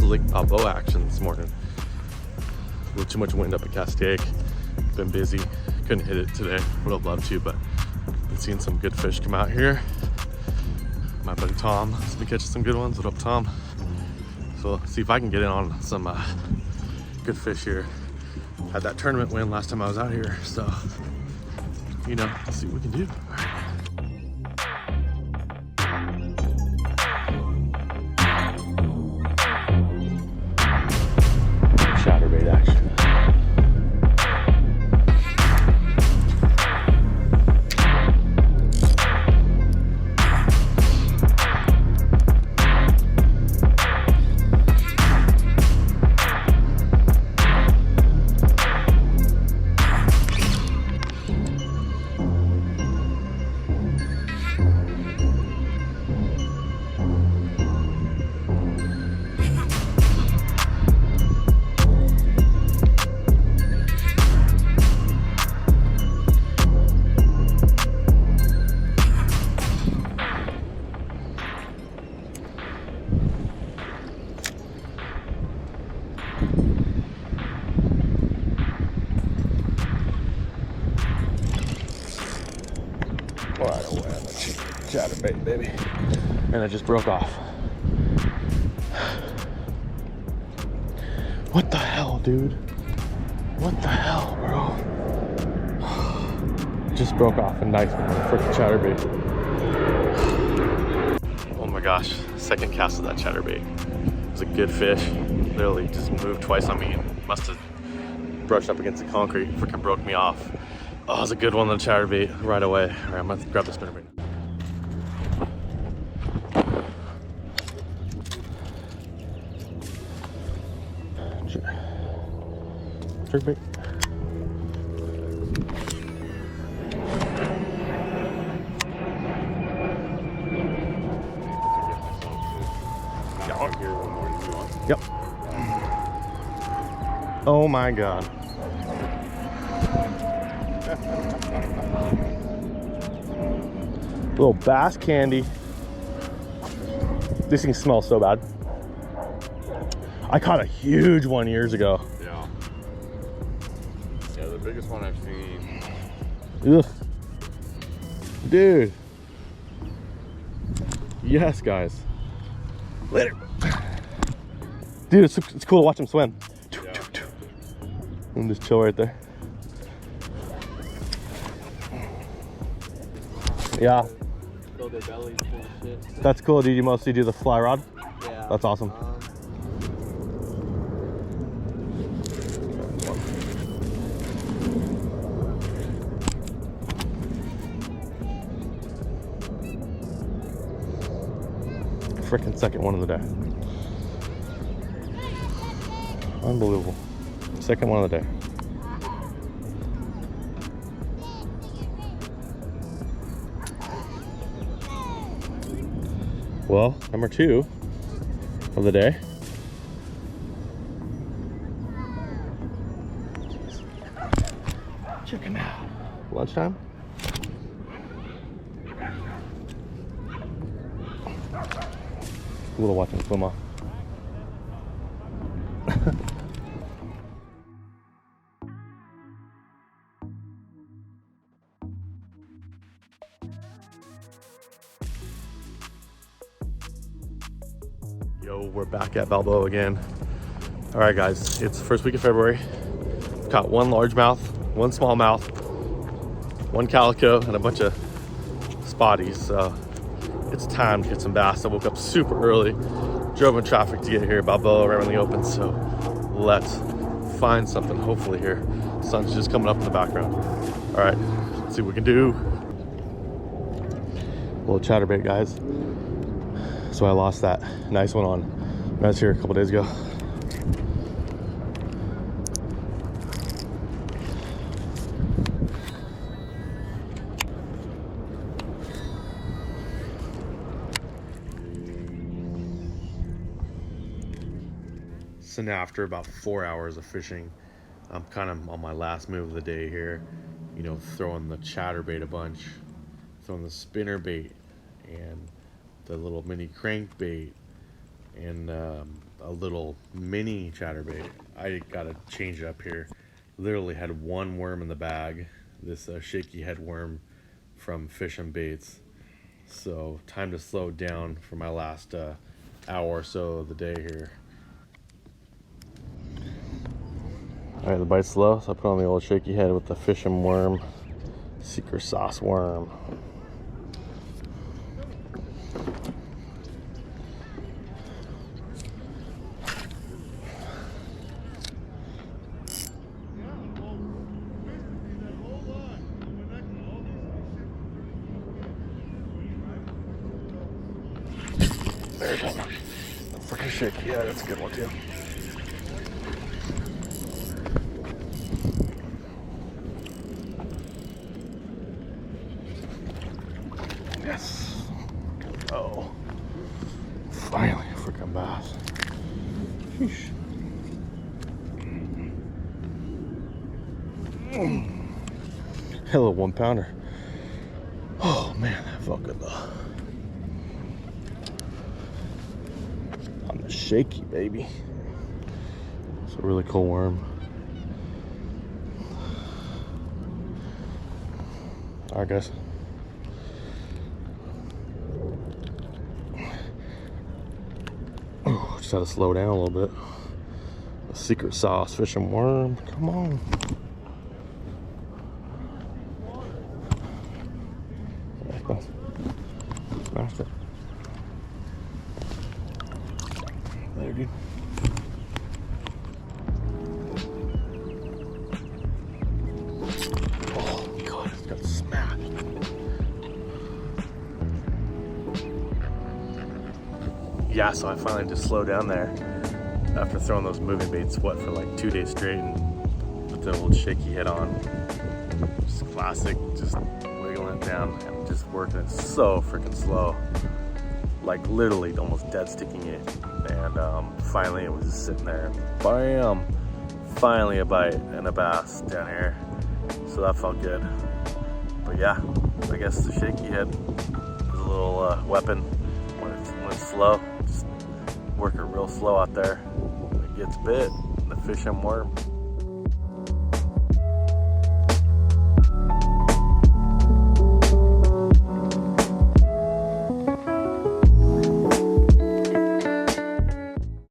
Lake Balboa action this morning. A little too much wind up at Castaic. Been busy. Couldn't hit it today. Would have loved to, but been seeing some good fish come out here. My buddy Tom has been catching some good ones. What up, Tom? So let's see if I can get in on some good fish here. Had that tournament win last time I was out here, so you know, let's see what we can do. Chatterbait action. Right away on the chatterbait, baby. And it just broke off. What the hell, dude? What the hell, bro? Just broke off a nice one, freaking chatterbait. Oh my gosh, second cast of that chatterbait. It was a good fish. Literally just moved twice on me and must have brushed up against the concrete, freaking broke me off. Oh, it was a good one, the chatterbait, right away. All right, I'm gonna grab the spinnerbait. Jerkbait. Yep. Oh my God. Little bass candy. This thing smells so bad. I caught a huge one years ago. Yeah. Yeah, the biggest one I've seen. Ugh. Dude. Yes, guys. Later. Dude, it's cool to watch him swim. Yeah. And just chill right there. Yeah. Fill their bellies full of shit. That's cool. Did you mostly do the fly rod? Yeah. That's awesome. Frickin' second one of the day. Unbelievable. Second one of the day. Well, number 2 of the day. Check him out. Lunchtime. Cool to watch him swim off. Yo, we're back at Balboa again. All right, guys, it's the first week of February. I've caught one largemouth, one smallmouth, one calico, and a bunch of spotties. So it's time to get some bass. I woke up super early, drove in traffic to get here. Balboa right when they open, so let's find something hopefully here. Sun's just coming up in the background. All right, let's see what we can do. Little chatterbait, guys. So I lost that nice one on when I was here a couple days ago. So now after about 4 hours of fishing, I'm kind of on my last move of the day here. You know, throwing the chatterbait a bunch, throwing the spinnerbait and the little mini crankbait and a little mini chatterbait. I gotta change it up here. Literally had one worm in the bag, this shaky head worm from Fish and Baits. So time to slow down for my last hour or so of the day here. All right, the bite's slow, so I put on the old shaky head with the fish and worm, secret sauce worm. There's one. Freaking shaky. Yeah, that's a good one too. Yes. Oh. Finally, a freaking bass. Sheesh. Hello, 1 pounder. Oh man, that felt good though. On the shaky, baby. It's a really cool worm. All right, guys. Oh, just had to slow down a little bit. A secret sauce fish and worm. Come on. Smashed it. There, dude. Oh god, it's got smashed. Yeah, so I finally just slowed down there after throwing those moving baits, for like 2 days straight, and put the old shaky head on. Just classic, just wiggling it down and just working it so freaking slow. Like literally almost dead sticking it. And finally it was just sitting there. Bam! Finally a bite and a bass down here. So that felt good. But yeah, I guess the shaky head is a little weapon when it's slow. Just work it real slow out there. It gets bit, the fish and worm.